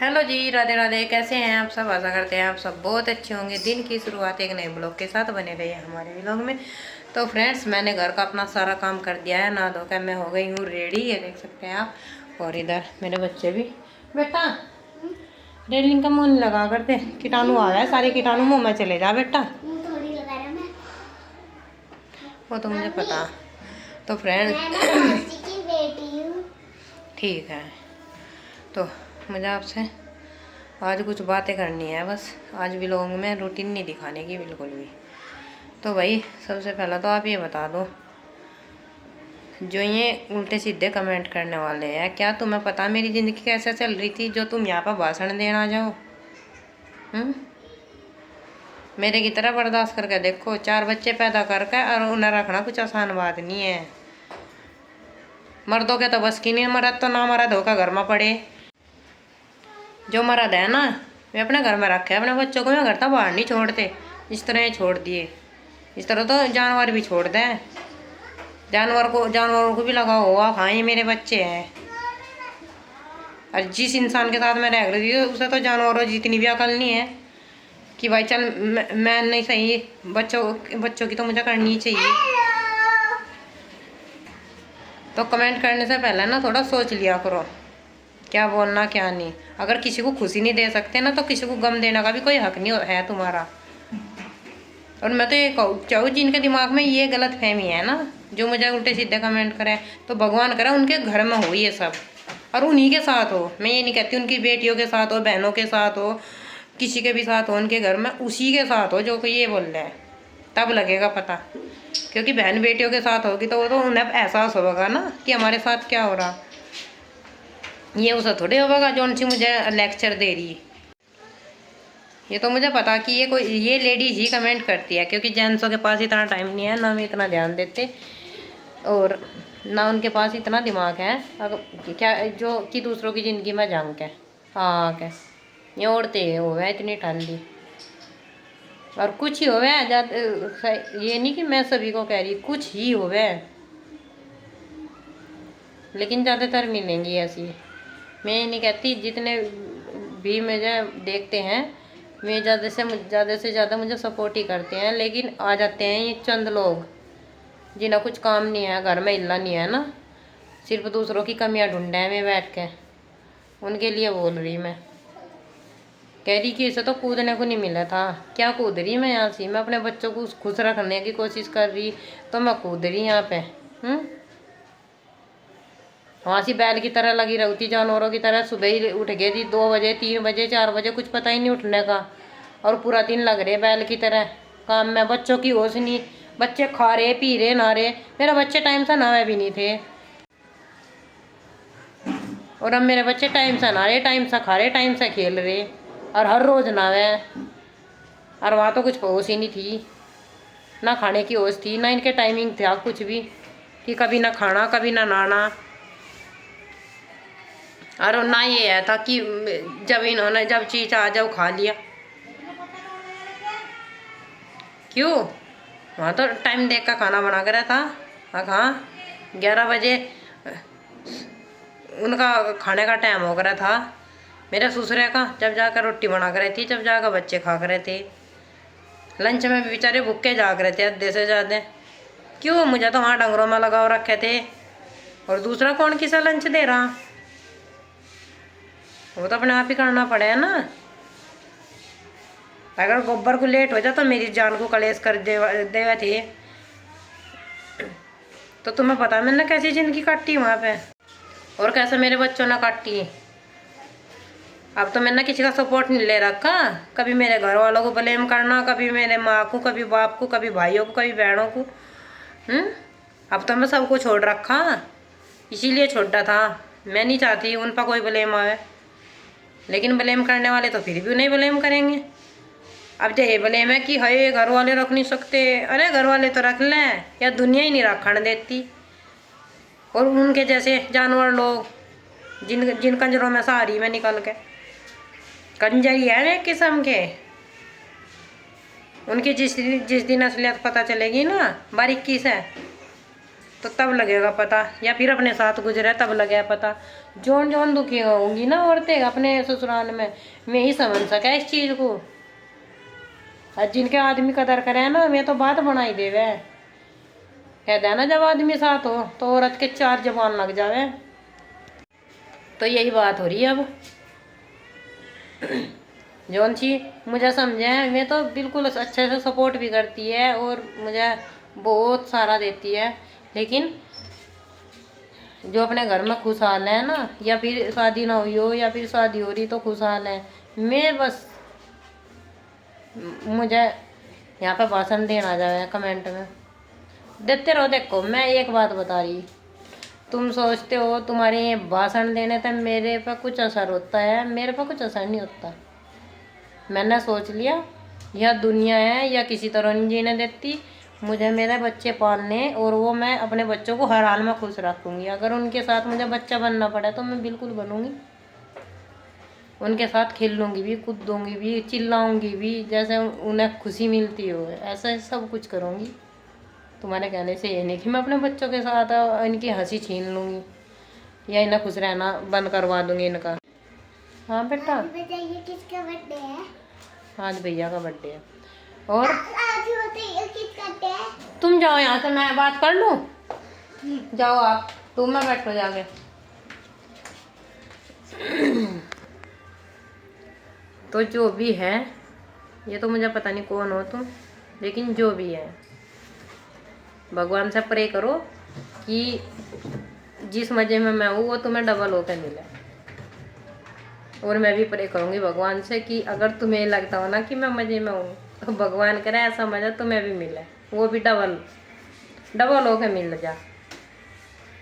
Hello जी, राधे राधे। कैसे हैं आप सब? आशा करते हैं आप सब बहुत अच्छे होंगे। दिन की शुरुआत एक नए ब्लॉग के साथ बने रही है हमारे ब्लॉग में। तो फ्रेंड्स, मैंने घर का अपना सारा काम कर दिया है। नहा धो कर मैं हो गई हूँ रेडी, ये देख सकते हैं आप। और इधर मेरे बच्चे भी। बेटा, रेलिंग का मुँह नहीं लगा करते, कीटाणु आ रहा है, सारे कीटाणु मुँह में चले जा बेटा। वो तो मुझे पता। तो फ्रेंड्स ठीक है, तो मुझे आपसे आज कुछ बातें करनी है बस। आज व्लॉग में रूटीन नहीं दिखाने की बिल्कुल भी। तो भाई, सबसे पहला तो आप ये बता दो, जो ये उल्टे सीधे कमेंट करने वाले हैं, क्या तुम्हें पता मेरी ज़िंदगी कैसे चल रही थी जो तुम यहाँ पर भाषण देना जाओ? मेरे की तरह बर्दाश्त करके देखो। 4 बच्चे पैदा करके और उन्हें रखना कुछ आसान बात नहीं है। मर्दों के तो बस की नहीं, मर्द तो ना मर्द होकर घर में पड़े। जो मर्द है ना, वे अपने घर में रखे अपने बच्चों को। मैं घर तक बाहर नहीं छोड़ते, इस तरह छोड़ दिए। इस तरह तो जानवर भी छोड़ दें। जानवरों को भी लगा हुआ, हाँ ये मेरे बच्चे हैं। और जिस इंसान के साथ मैं रह रही थी उसे तो जानवरों जितनी भी अकल नहीं है कि भाई चल मैं नहीं सही, बच्चों की तो मुझे करनी चाहिए। तो कमेंट करने से पहले ना थोड़ा सोच लिया करो, क्या बोलना क्या नहीं। अगर किसी को खुशी नहीं दे सकते ना, तो किसी को गम देने का भी कोई हक नहीं है तुम्हारा। और मैं तो ये चाहूँ, जिनके दिमाग में ये गलत फहमी है ना, जो मुझे उल्टे सीधे कमेंट करें, तो भगवान करे उनके घर में हो ये सब, और उन्हीं के साथ हो। मैं ये नहीं कहती उनकी बेटियों के साथ हो, बहनों के साथ हो, किसी के भी साथ हो, उनके घर में उसी के साथ हो जो कोई ये बोल रहा है। तब लगेगा पता, क्योंकि बहन बेटियों के साथ होगी तो वो तो उन्हें एहसास होगा ना कि हमारे साथ क्या हो रहा। ये उसे थोड़े होगा जो उनसे मुझे लेक्चर दे रही है। ये तो मुझे पता कि ये लेडीज ही कमेंट करती है, क्योंकि जेंट्सों के पास इतना टाइम नहीं है, ना भी इतना ध्यान देते, और ना उनके पास इतना दिमाग है अगर क्या जो कि दूसरों की ज़िंदगी में झांक के हाँ क्या ये औरतें हो गए इतनी ठंडी। और कुछ ही हो गए ये नहीं कि मैं सभी को कह रही, कुछ ही हो गए, लेकिन ज़्यादातर मिलेंगी ऐसी। मैं ये नहीं कहती, जितने भी मुझे देखते हैं वे ज़्यादा से ज़्यादा मुझे सपोर्ट ही करते हैं। लेकिन आ जाते हैं ये चंद लोग जिन्हें कुछ काम नहीं है, घर में हिलना नहीं है ना, सिर्फ दूसरों की कमियां ढूंढे हैं में बैठ के। उनके लिए बोल रही मैं, कह रही कि इसे तो कूदने को नहीं मिला था। क्या कूद रही मैं यहाँ से? मैं अपने बच्चों को खुश रखने की कोशिश कर रही, तो मैं कूद रही यहाँ पे। वहाँ से बैल की तरह लगी रहती, जानवरों की तरह। सुबह ही उठ गई थी 2 बजे, 3 बजे, 4 बजे, कुछ पता ही नहीं उठने का, और पूरा दिन लग रहे बैल की तरह काम में। बच्चों की होश नहीं, बच्चे खा रहे पी रहे नहा रहे। मेरे बच्चे टाइम से नहाए भी नहीं थे, और अब मेरे बच्चे टाइम से नहा रहे, टाइम से खा रहे, टाइम से खेल रहे, और हर रोज नहावे। और वहाँ तो कुछ होश ही नहीं थी, ना खाने की होश थी, ना इनके टाइमिंग था कुछ भी, कि कभी ना खाना कभी ना नहाना। और ना ये है था कि जब चीज़ आ जाओ खा लिया। क्यों? वहाँ तो टाइम देख का खाना बना कर था। हाँ कहाँ 11 बजे उनका खाने का टाइम हो गया था। मेरे ससुरे का जब जाकर रोटी बना कर रही थी, जब जाकर बच्चे खा कर रहे थे। लंच में भी बेचारे भूखे जाग रहे थे आधे से ज़्यादा। क्यों? मुझे तो वहाँ डंगरों में लगाओ रखे थे, और दूसरा कौन किसे लंच दे रहा? वो तो अपने आप ही करना पड़ेगा ना। अगर गोबर को लेट हो जाए तो मेरी जान को कलेश कर देवे थे। तो तुम्हें पता है मैंने कैसी ज़िंदगी काटी वहाँ पे, और कैसे मेरे बच्चों ने काटी। अब तो मैंने किसी का सपोर्ट नहीं ले रखा। कभी मेरे घर वालों को ब्लेम करना, कभी मेरे माँ को, कभी बाप को, कभी भाइयों को, कभी बहनों को। अब तो मैं सबको छोड़ रखा, इसीलिए छोड़ा था। मैं नहीं चाहती उन पर कोई ब्लेम आवे, लेकिन ब्लेम करने वाले तो फिर भी उन्हें ब्लेम करेंगे। अब जो ये ब्लेम है कि हाय घर वाले रख नहीं सकते, अरे घर वाले तो रख लें, या दुनिया ही नहीं रखने देती। और उनके जैसे जानवर लोग जिन कंजरों में सारी में निकल के कंजरी है ना एक किस्म के, उनकी जिस दिन असलियत पता चलेगी ना बारीकी से, तो तब लगेगा पता, या फिर अपने साथ गुजरे तब लगेगा पता। जोन जोन दुखी होंगी ना औरतें अपने ससुराल में, मैं ही समझ सका इस चीज को। और जिनके आदमी कदर करे ना, मैं तो बात बनाई देवे, कह देना जब आदमी साथ हो तो औरत के 4 जबान लग जावे। तो यही बात हो रही है अब। जौन सी मुझे समझे, मैं तो बिल्कुल अच्छे से सपोर्ट भी करती है और मुझे बहुत सारा देती है, लेकिन जो अपने घर में खुशहाल है ना, या फिर शादी ना हुई हो या फिर शादी हो रही तो खुशहाल है, मैं बस मुझे यहाँ पे भाषण देना जाए कमेंट में देते रहो। देखो मैं एक बात बता रही, तुम सोचते हो तुम्हारे ये भाषण देने से मेरे पे कुछ असर होता है, मेरे पे कुछ असर नहीं होता। मैंने सोच लिया यह दुनिया है या किसी तरह नहीं जीने देती, मुझे मेरे बच्चे पालने, और वो मैं अपने बच्चों को हर हाल में खुश रखूँगी। अगर उनके साथ मुझे बच्चा बनना पड़े तो मैं बिल्कुल बनूँगी, उनके साथ खेल लूँगी भी, कूदूँगी भी, चिल्लाऊँगी भी, जैसे उन्हें खुशी मिलती हो ऐसा सब कुछ करूँगी। तुम्हारे कहने से ये नहीं कि मैं अपने बच्चों के साथ इनकी हंसी छीन लूँगी या इन्हें खुश रहना बंद करवा दूँगी इनका। हाँ बेटा, बताइए किसका बर्थडे है? आज भैया का बर्थडे है। और आज बताइए किसका बर्थडे है? तुम जाओ यहाँ से, मैं बात कर लूँ। जाओ आप रूम में बैठो जाके। तो जो भी है, ये तो मुझे पता नहीं कौन हो तुम, लेकिन जो भी है भगवान से प्रे करो कि जिस मज़े में मैं हूँ वो तुम्हें डबल होकर मिले। और मैं भी प्रे करूँगी भगवान से कि अगर तुम्हें लगता हो ना कि मैं मज़े में हूँ, तो भगवान करे ऐसा मज़ा तुम्हें भी मिले, वो भी डबल डबल होकर मिल जा,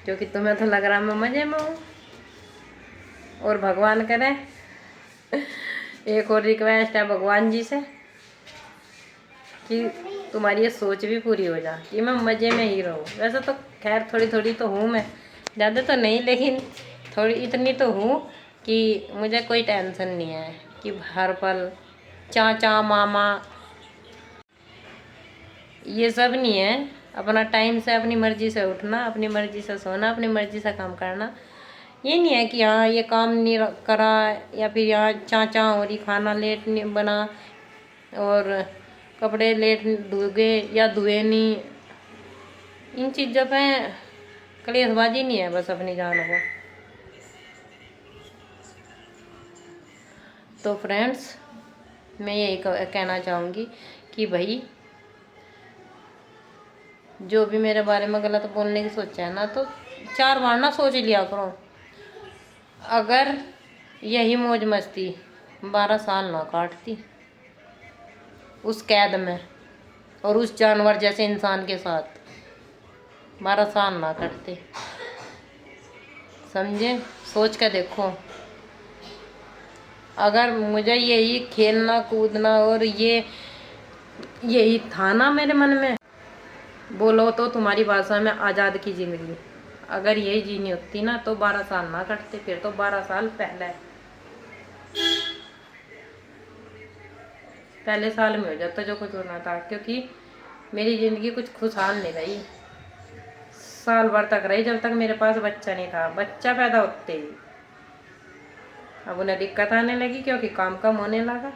क्योंकि तुम्हें तो लग रहा मैं मज़े में हूँ। और भगवान करे एक और रिक्वेस्ट है भगवान जी से कि तुम्हारी ये सोच भी पूरी हो जाए कि मैं मज़े में ही रहूँ। वैसे तो खैर थोड़ी थोड़ी तो हूँ मैं, ज़्यादा तो नहीं, लेकिन थोड़ी इतनी तो हूँ कि मुझे कोई टेंशन नहीं है कि हर पल चाचा मामा ये सब नहीं है। अपना टाइम से अपनी मर्ज़ी से उठना, अपनी मर्ज़ी से सोना, अपनी मर्ज़ी से काम करना। ये नहीं है कि हाँ ये काम नहीं करा या फिर यहाँ चाचा हो रही, खाना लेट नहीं बना और कपड़े लेट धुए या धुए नहीं, इन चीज़ों पे कलेशबाजी नहीं है बस अपनी जान को। तो फ्रेंड्स मैं यही कहना चाहूँगी कि भाई जो भी मेरे बारे में गलत बोलने की सोचा है ना, तो 4 बार ना सोच लिया करो। अगर यही मौज मस्ती 12 साल ना काटती उस कैद में और उस जानवर जैसे इंसान के साथ, 12 साल ना कटते, समझे? सोच के देखो। अगर मुझे यही खेलना कूदना और यही था ना मेरे मन में, बोलो तो तुम्हारी भाषा में आज़ाद की ज़िंदगी, अगर यही जीनी होती ना तो 12 साल ना कटते, फिर तो 12 साल पहले साल में हो जाता जो कुछ होना था। क्योंकि मेरी ज़िंदगी कुछ खुशहाल नहीं रही, साल भर तक रही जब तक मेरे पास बच्चा नहीं था। बच्चा पैदा होते ही अब उन्हें दिक्कत आने लगी, क्योंकि काम कम होने लगा,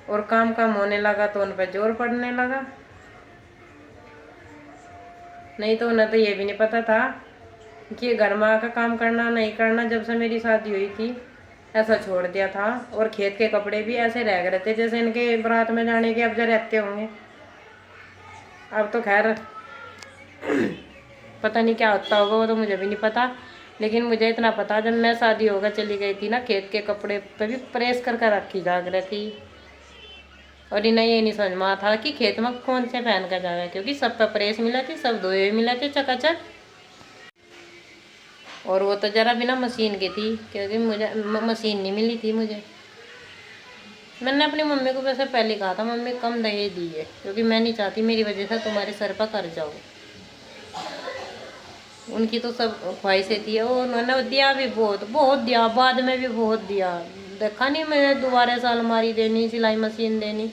और काम कम होने लगा तो उन पर जोर पड़ने लगा। नहीं तो उन्हें तो ये भी नहीं पता था कि घर में आकर काम करना नहीं करना। जब से मेरी शादी हुई थी ऐसा छोड़ दिया था, और खेत के कपड़े भी ऐसे रह गए थे जैसे इनके बारात में जाने के अब जो रहते होंगे। अब तो खैर पता नहीं क्या होता होगा, वो तो मुझे भी नहीं पता, लेकिन मुझे इतना पता जब मैं शादी होकर चली गई थी ना, खेत के कपड़े पे भी प्रेस करके रखी जाग रही थी। और इन्हें ये नहीं समझ में आता था कि खेत में कौन से पहन कर जावे, क्योंकि सब पे प्रेस मिला थी, सब धोए हुए मिला थे चकाचक। और वो तो जरा बिना मशीन की थी, क्योंकि मुझे मशीन नहीं मिली थी मुझे। मैंने अपनी मम्मी को वैसे पहले कहा था, मम्मी कम दहेज दिए, क्योंकि मैं नहीं चाहती मेरी वजह से तुम्हारे सर पर कर्ज जाओ। उनकी तो सब ख्वाहिशें थी, और उन्होंने दिया भी बहुत बहुत दिया, बाद में भी बहुत दिया। देखा नहीं मैं दोबारा से अलमारी देनी, सिलाई मशीन देनी,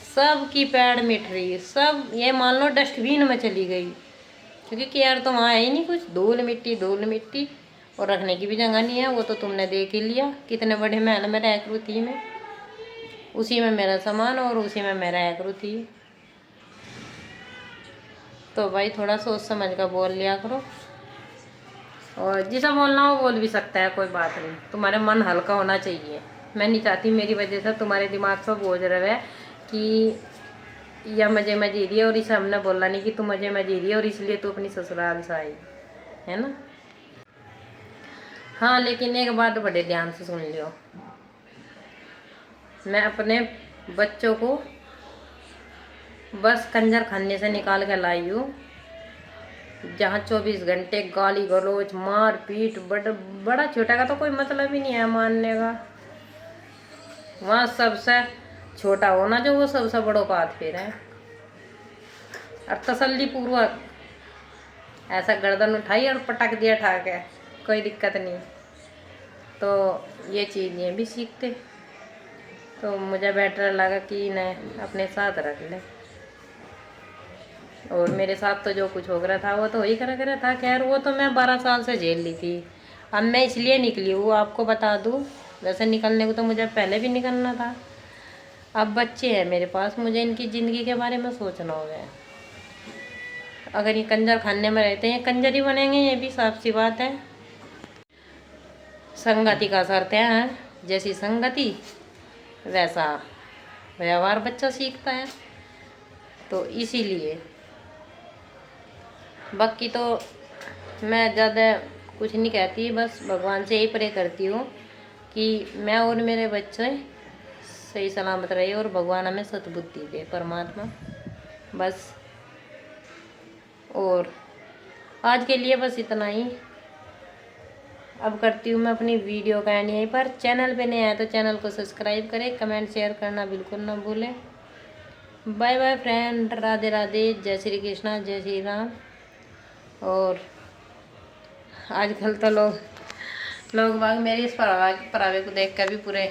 सब की पैड मिट रही, सब ये मान लो डस्टबिन में चली गई। क्योंकि केयर तो वहाँ है ही नहीं कुछ, धूल मिट्टी और रखने की भी जगह नहीं है। वो तो तुमने देख ही लिया, कितने बड़े महल में रह करू थी मैं, उसी में मेरा सामान और उसी में मैं रह करू थी। तो भाई थोड़ा सोच समझ कर बोल लिया करो, और जिसे बोलना हो बोल भी सकता है, कोई बात नहीं। तुम्हारे मन हल्का होना चाहिए। मैं नहीं चाहती मेरी वजह से तुम्हारे दिमाग पर बोझ रहे कि या मजे में जी रही है और इसे हमने बोला नहीं कि तू मजे में जी रही है और इसलिए तू अपनी ससुराल से आई, है ना। हाँ लेकिन एक बात बड़े ध्यान से सुन लियो, मैं अपने बच्चों को बस कंजर खाने से निकाल के लाई हूँ, जहाँ 24 घंटे गाली गलौज मार पीट, बड़ा छोटा का तो कोई मतलब ही नहीं है मानने का। वहाँ सबसे छोटा होना जो वो सबसे बड़ों का हाथ फेर है। और तसल्ली पूर्वक ऐसा गर्दन उठाई और पटक दिया ठा के, कोई दिक्कत नहीं। तो ये चीज़ ये भी सीखते, तो मुझे बेटर लगा कि इन्हें अपने साथ रख ले। और मेरे साथ तो जो कुछ हो रहा था वो तो वही करा था। खैर वो तो मैं 12 साल से झेल ली थी, अब मैं इसलिए निकली हूँ आपको बता दूँ। वैसे निकलने को तो मुझे पहले भी निकलना था। अब बच्चे हैं मेरे पास, मुझे इनकी ज़िंदगी के बारे में सोचना होगा। अगर ये कंजर खाने में रहते हैं कंजर ही बनेंगे, ये भी साफ सी बात है। संगति का असर है, जैसी संगति वैसा व्यवहार बच्चा सीखता है। तो इसीलिए बाकी तो मैं ज़्यादा कुछ नहीं कहती, बस भगवान से यही प्रे करती हूँ कि मैं और मेरे बच्चे सही सलामत रहे और भगवान हमें सद्बुद्धि दे, परमात्मा, बस। और आज के लिए बस इतना ही। अब करती हूँ मैं अपनी वीडियो का एंड यहीं पर। चैनल पे नए आए तो चैनल को सब्सक्राइब करें, कमेंट शेयर करना बिल्कुल ना भूलें। Bye bye friend, Radhe Radhe, जय श्री कृष्णा, जय श्री राम। और आजकल तो लोग बाग मेरी इस परावे को देख कर भी पूरे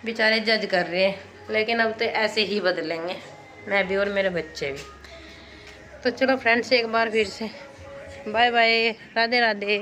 बेचारे जज कर रहे हैं, लेकिन अब तो ऐसे ही बदलेंगे, मैं भी और मेरे बच्चे भी। तो चलो फ्रेंड्स, एक बार फिर से बाय बाय, राधे राधे।